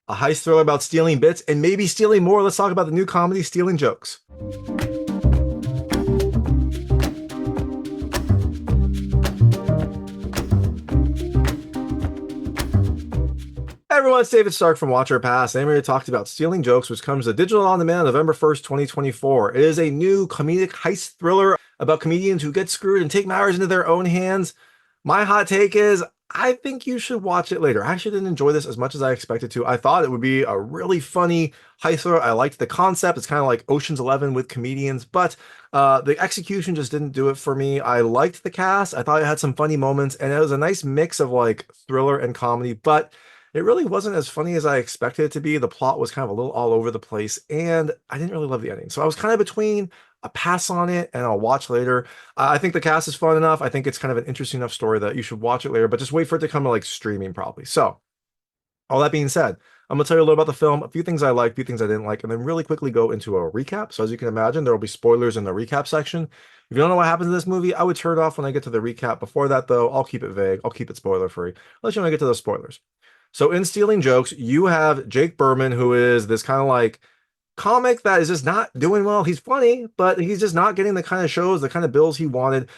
a heist thriller about stealing bits and maybe stealing more. Let's talk about the new comedy, Stealing Jokes. Hey everyone, it's David Stark from Watcher Pass, and I'm here to talk about Stealing Jokes, which comes to digital on demand November 1st, 2024. It is a new comedic heist thriller about comedians who get screwed and take matters into their own hands. My hot take is, I think you should watch it later. I actually didn't enjoy this as much as I expected to. I thought it would be a really funny heist thriller. I liked the concept. It's kind of like Ocean's 11 with comedians, but the execution just didn't do it for me. I liked the cast. I thought it had some funny moments, and it was a nice mix of like thriller and comedy, but it really wasn't as funny as I expected it to be. The plot was kind of a little all over the place, and I didn't really love the ending. So I was kind of between a pass on it and I'll watch later. I think the cast is fun enough. I think it's kind of an interesting enough story that you should watch it later, but just wait for it to come to like streaming probably. So all that being said, I'm gonna tell you a little about the film, a few things I liked, a few things I didn't like, and then really quickly go into a recap. So as you can imagine, there will be spoilers in the recap section. If you don't know what happens in this movie, I would turn it off when I get to the recap. Before that, though, I'll keep it vague. I'll keep it spoiler free. I'll let you know when I get to those spoilers. So in Stealing Jokes, you have Jake Burman, who is this kind of like comic that is just not doing well. He's funny, but he's just not getting the kind of shows, the kind of bills he wanted.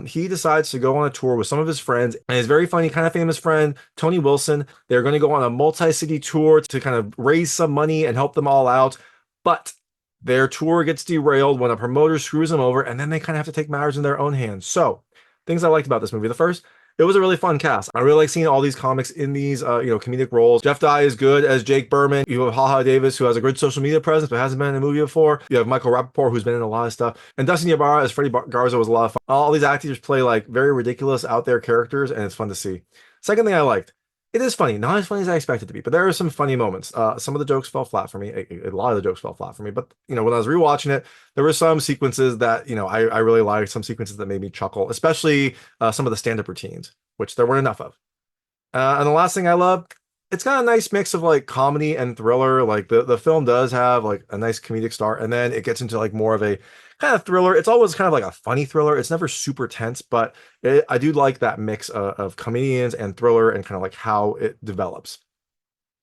He decides to go on a tour with some of his friends and his very funny, kind of famous friend, Tony Wilson. They're going to go on a multi-city tour to kind of raise some money and help them all out. But their tour gets derailed when a promoter screws them over, and then they kind of have to take matters in their own hands. So, things I liked about this movie. The first, it was a really fun cast. I really like seeing all these comics in these, comedic roles. Jeff Dye is good as Jake Burman. You have Haha Davis, who has a good social media presence, but hasn't been in a movie before. You have Michael Rapaport, who's been in a lot of stuff. And Dustin Ybarra as Freddy Garza was a lot of fun. All these actors play like very ridiculous out there characters, and it's fun to see. Second thing I liked, it is funny, not as funny as I expected it to be, but there are some funny moments. Some of the jokes fell flat for me. A lot of the jokes fell flat for me, but when I was rewatching it, there were some sequences that I really liked. Some sequences that made me chuckle, especially some of the stand-up routines, which there weren't enough of. And the last thing I love, it's got a nice mix of like comedy and thriller. Like the film does have like a nice comedic start, and then it gets into like more of a kind of thriller. It's always kind of like a funny thriller. It's never super tense, but I do like that mix of comedians and thriller and kind of like how it develops.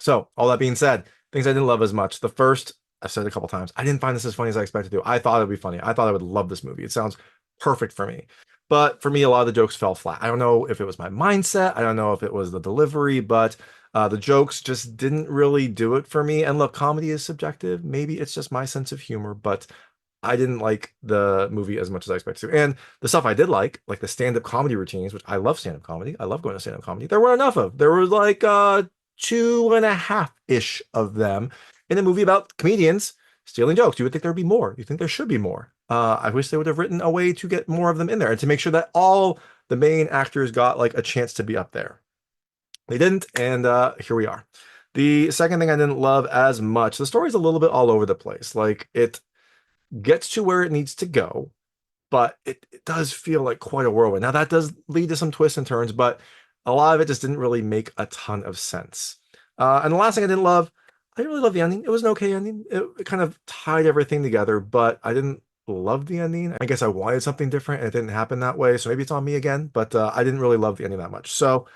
So all that being said, things I didn't love as much. The first, I've said it a couple times, I didn't find this as funny as I expected to. I thought it would be funny. I thought I would love this movie. It sounds perfect for me. But for me, a lot of the jokes fell flat. I don't know if it was my mindset. I don't know if it was the delivery, but the jokes just didn't really do it for me. And look, comedy is subjective. Maybe it's just my sense of humor, but I didn't like the movie as much as I expected to. And the stuff I did like the stand-up comedy routines, which I love stand-up comedy. I love going to stand-up comedy. There weren't enough of. There was like 2.5-ish of them in a movie about comedians stealing jokes. You would think there'd be more. You think there should be more. I wish they would have written a way to get more of them in there and to make sure that all the main actors got like a chance to be up there. They didn't, and here we are. The second thing I didn't love as much, the story's a little bit all over the place. Like it gets to where it needs to go, but it does feel like quite a whirlwind. Now that does lead to some twists and turns, but a lot of it just didn't really make a ton of sense. And the last thing I didn't love, I didn't really love the ending. It was an okay ending. It kind of tied everything together, but I didn't love the ending. I guess I wanted something different and it didn't happen that way. So maybe it's on me again, but I didn't really love the ending that much. So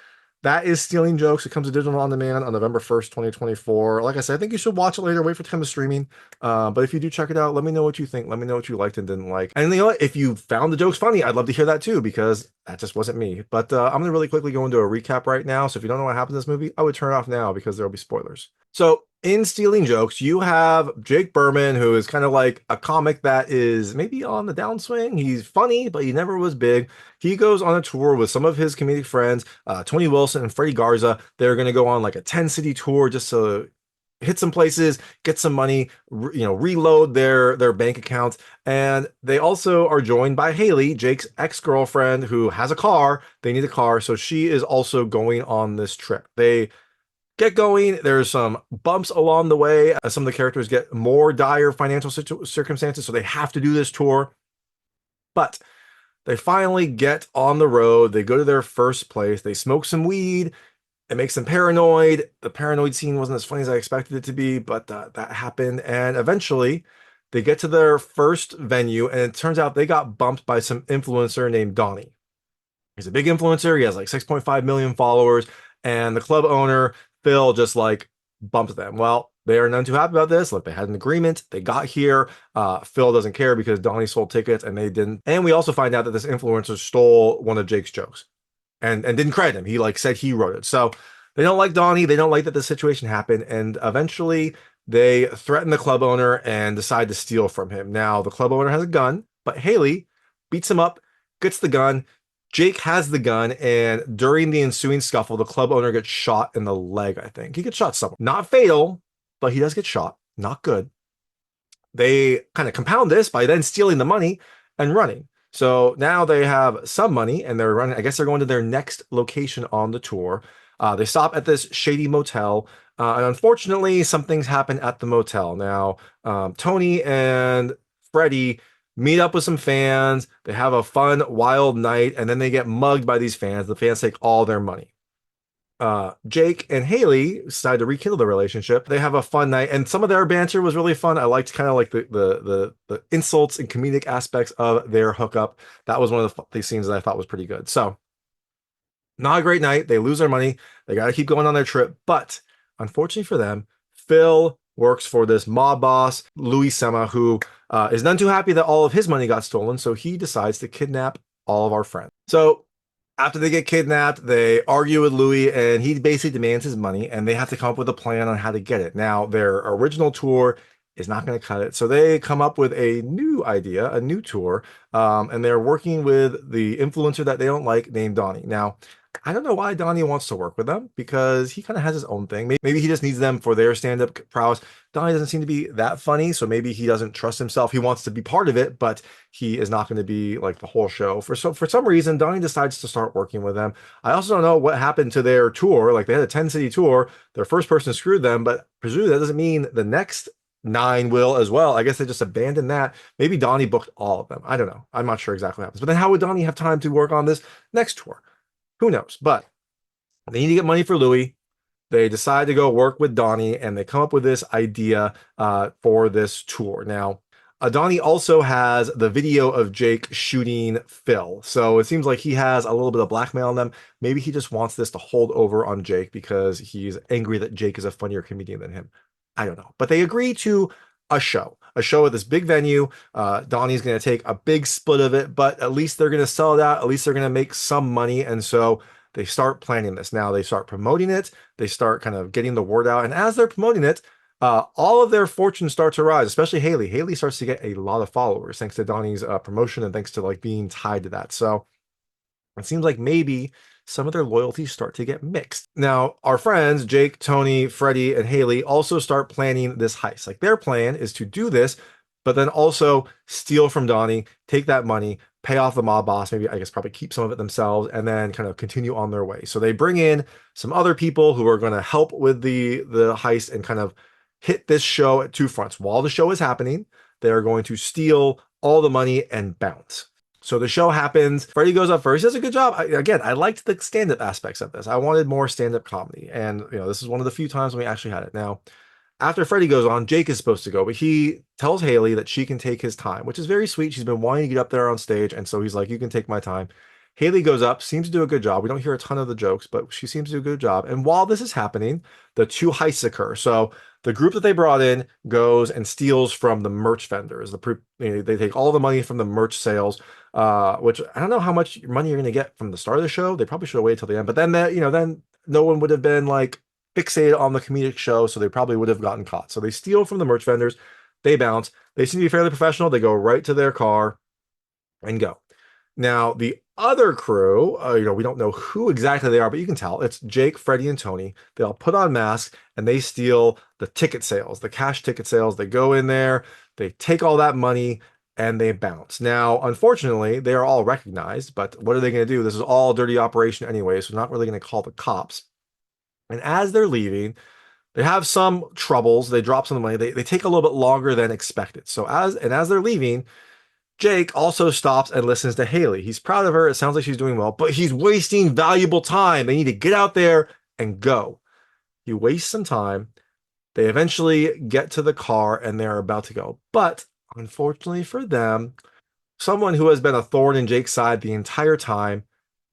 that is Stealing Jokes. It comes to digital on demand on November 1st, 2024. Like I said, I think you should watch it later, wait for it to come to streaming. But if you do check it out, let me know what you think. Let me know what you liked and didn't like. And what? If you found the jokes funny, I'd love to hear that too, because that just wasn't me. But I'm going to really quickly go into a recap right now. So if you don't know what happens in this movie, I would turn it off now because there will be spoilers. So in Stealing Jokes, you have Jake Burman, who is kind of like a comic that is maybe on the downswing. He's funny, but he never was big. He goes on a tour with some of his comedic friends, Tony Wilson and Freddy Garza. They're going to go on like a 10-city tour just to hit some places, get some money, reload their bank accounts. And they also are joined by Haley, Jake's ex-girlfriend, who has a car. They need a car, so she is also going on this trip. They get going. There's some bumps along the way as some of the characters get more dire financial circumstances, so they have to do this tour. But they finally get on the road. They go to their first place. They smoke some weed. It makes them paranoid. The paranoid scene wasn't as funny as I expected it to be, but that happened. And eventually, they get to their first venue, and it turns out they got bumped by some influencer named Donnie. He's a big influencer. He has like 6.5 million followers, and the club owner Phil just like bumps them. Well, they are none too happy about this. Look, they had an agreement. They got here. Phil doesn't care because Donnie sold tickets and they didn't. And we also find out that this influencer stole one of Jake's jokes and didn't credit him. He like said he wrote it. So they don't like Donnie. They don't like that this situation happened. And eventually they threaten the club owner and decide to steal from him. Now the club owner has a gun, but Haley beats him up, gets the gun. Jake has the gun, and during the ensuing scuffle, the club owner gets shot in the leg, I think. He gets shot somewhere. Not fatal, but he does get shot. Not good. They kind of compound this by then stealing the money and running. So now they have some money and they're running. I guess they're going to their next location on the tour. They stop at this shady motel. And unfortunately, some things happen at the motel. Now, Tony and Freddie meet up with some fans. They have a fun, wild night, and then they get mugged by these fans. The fans take all their money. Jake and Haley decide to rekindle the relationship. They have a fun night, and some of their banter was really fun. I liked kind of like the insults and comedic aspects of their hookup. That was one of the scenes that I thought was pretty good. So, not a great night. They lose their money. They got to keep going on their trip. But unfortunately for them, Phil works for this mob boss, Louis Sema, who is none too happy that all of his money got stolen. So he decides to kidnap all of our friends. So after they get kidnapped, they argue with Louis, and he basically demands his money, and they have to come up with a plan on how to get it. Now, their original tour is not going to cut it, so they come up with a new idea, a new tour, and they're working with the influencer that they don't like named Donnie. Now, I don't know why Donnie wants to work with them because he kind of has his own thing. Maybe he just needs them for their stand-up prowess. Donnie doesn't seem to be that funny, so maybe he doesn't trust himself. He wants to be part of it, but he is not going to be like the whole show. For some reason, Donnie decides to start working with them. I also don't know what happened to their tour. Like they had a 10-city tour. Their first person screwed them, but presumably that doesn't mean the next 9 will as well. I guess they just abandoned that. Maybe Donnie booked all of them. I don't know. I'm not sure exactly what happens. But then how would Donnie have time to work on this next tour? Who knows? But they need to get money for Louis. They decide to go work with Donnie, and they come up with this idea for this tour. Now, Donnie also has the video of Jake shooting Phil. So it seems like he has a little bit of blackmail on them. Maybe he just wants this to hold over on Jake because he's angry that Jake is a funnier comedian than him. I don't know. But they agree to a show at this big venue. Donnie's going to take a big split of it, but at least they're going to sell it out. At least they're going to make some money. And so they start planning this. Now they start promoting it. They start kind of getting the word out. And as they're promoting it, all of their fortunes start to rise, especially Haley. Haley starts to get a lot of followers thanks to Donnie's promotion and thanks to like being tied to that. So it seems like maybe some of their loyalties start to get mixed. Now, our friends, Jake, Tony, Freddie, and Haley also start planning this heist. Like their plan is to do this, but then also steal from Donnie, take that money, pay off the mob boss, maybe I guess probably keep some of it themselves, and then kind of continue on their way. So they bring in some other people who are going to help with the heist and kind of hit this show at two fronts. While the show is happening, they are going to steal all the money and bounce. So the show happens. Freddie goes up first. He does a good job. I liked the stand-up aspects of this. I wanted more stand-up comedy. And, this is one of the few times when we actually had it. Now, after Freddie goes on, Jake is supposed to go, but he tells Haley that she can take his time, which is very sweet. She's been wanting to get up there on stage. And so he's like, you can take my time. Haley goes up, seems to do a good job. We don't hear a ton of the jokes, but she seems to do a good job. And while this is happening, the two heists occur. So the group that they brought in goes and steals from the merch vendors. They take all the money from the merch sales, which I don't know how much money you're going to get from the start of the show. They probably should have waited till the end. But then then no one would have been like fixated on the comedic show, so they probably would have gotten caught. So they steal from the merch vendors. They bounce. They seem to be fairly professional. They go right to their car and go. Now, the other crew, we don't know who exactly they are, but you can tell it's Jake, Freddie, and Tony. They all put on masks and they steal the ticket sales, the cash ticket sales. They go in there, they take all that money, and they bounce. Now, unfortunately, they are all recognized, but what are they going to do? This is all a dirty operation anyway, so they're not really going to call the cops. And as they're leaving, they have some troubles. They drop some of the money. They take a little bit longer than expected. So as they're leaving, Jake also stops and listens to Haley. He's proud of her. It sounds like she's doing well, but he's wasting valuable time. They need to get out there and go. He wastes some time. They eventually get to the car and they're about to go. But unfortunately for them, someone who has been a thorn in Jake's side the entire time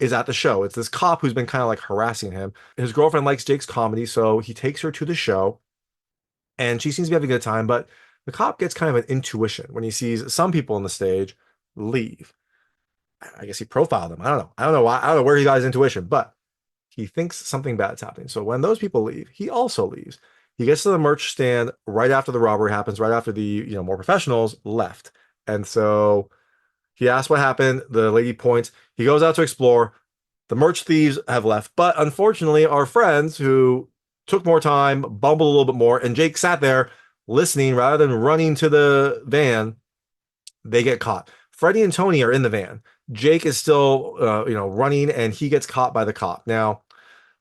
is at the show. It's this cop who's been kind of like harassing him. His girlfriend likes Jake's comedy, so he takes her to the show, and she seems to be having a good time. But the cop gets kind of an intuition when he sees some people on the stage leave. I guess he profiled them. I don't know. I don't know why. I don't know where he got his intuition, but he thinks something bad's happening. So when those people leave, he also leaves. He gets to the merch stand right after the robbery happens, right after the more professionals left. And so he asks what happened. The lady points. He goes out to explore. The merch thieves have left, but unfortunately, our friends who took more time bumbled a little bit more, and Jake sat there listening rather than running to the van. They get caught. Freddie and Tony are in the van. Jake is still, running, and he gets caught by the cop. Now,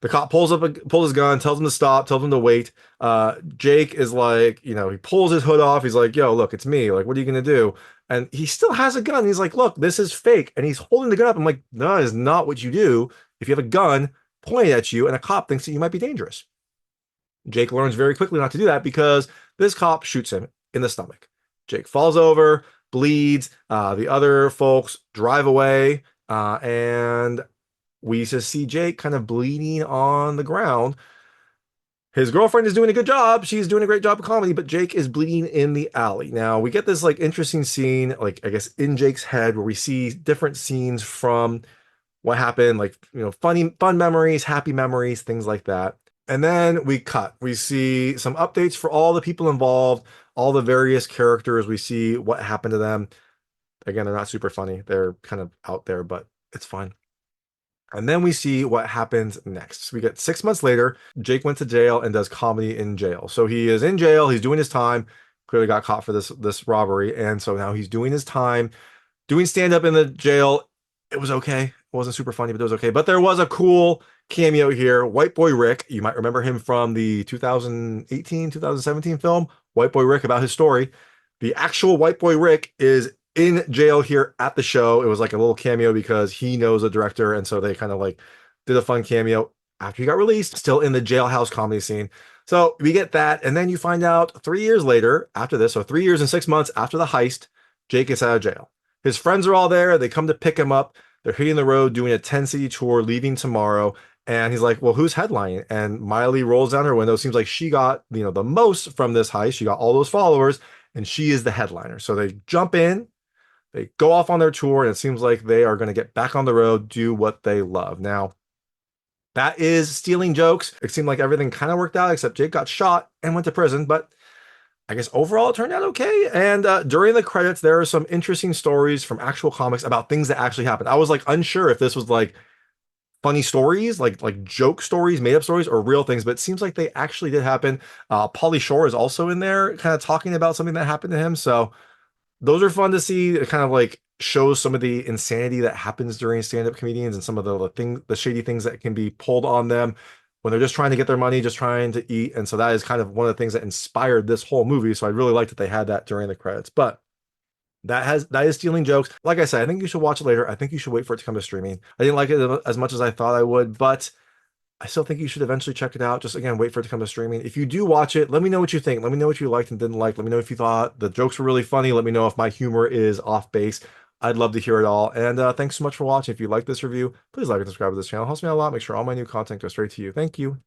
the cop pulls his gun, tells him to stop, tells him to wait. Jake is like, he pulls his hood off. He's like, yo, look, it's me. Like, what are you going to do? And he still has a gun. He's like, look, this is fake. And he's holding the gun up. I'm like, no, that is not what you do if you have a gun pointed at you and a cop thinks that you might be dangerous. Jake learns very quickly not to do that because this cop shoots him in the stomach. Jake falls over, bleeds. The other folks drive away. And we just see Jake kind of bleeding on the ground. His girlfriend is doing a good job. She's doing a great job of comedy, but Jake is bleeding in the alley. Now, we get this like interesting scene, like I guess in Jake's head, where we see different scenes from what happened, like, fun memories, happy memories, things like that. And then we cut. We see some updates for all the people involved, all the various characters. We see what happened to them. Again, they're not super funny. They're kind of out there, but it's fun. And then we see what happens next. We get 6 months later. Jake went to jail and does comedy in jail. So he is in jail. He's doing his time. Clearly got caught for this robbery. And so now he's doing his time, doing stand-up in the jail. It was okay. It wasn't super funny, but it was okay. But there was a cool cameo here. White Boy Rick. You might remember him from the 2018, 2017 film, White Boy Rick, about his story. The actual White Boy Rick is in jail here at the show. It was like a little cameo because he knows the director, and so they kind of like did a fun cameo after he got released, still in the jailhouse comedy scene. So we get that, and then you find out 3 years later after this, so 3 years and 6 months after the heist, Jake gets out of jail. His friends are all there. They come to pick him up. They're hitting the road, doing a 10-city tour, leaving tomorrow. And he's like, well, who's headlining? And Miley rolls down her window. Seems like she got, the most from this heist. She got all those followers, and she is the headliner. So they jump in. They go off on their tour, and it seems like they are going to get back on the road, do what they love. Now, that is stealing jokes. It seemed like everything kind of worked out, except Jake got shot and went to prison. But I guess overall it turned out okay. And during the credits, there are some interesting stories from actual comics about things that actually happened. I was like unsure if this was like funny stories, like joke stories, made up stories, or real things, but it seems like they actually did happen. Pauly Shore is also in there kind of talking about something that happened to him. So those are fun to see. It kind of like shows some of the insanity that happens during stand-up comedians and some of the shady things that can be pulled on them when they're just trying to get their money, just trying to eat. And so that is kind of one of the things that inspired this whole movie. So I really liked that they had that during the credits. But that is stealing jokes. Like I said, I think you should watch it later. I think you should wait for it to come to streaming. I didn't like it as much as I thought I would, but I still think you should eventually check it out. Just again, wait for it to come to streaming. If you do watch it, let me know what you think. Let me know what you liked and didn't like. Let me know if you thought the jokes were really funny. Let me know if my humor is off base. I'd love to hear it all. And thanks so much for watching. If you like this review, please like and subscribe to this channel. It helps me out a lot. Make sure all my new content goes straight to you. Thank you.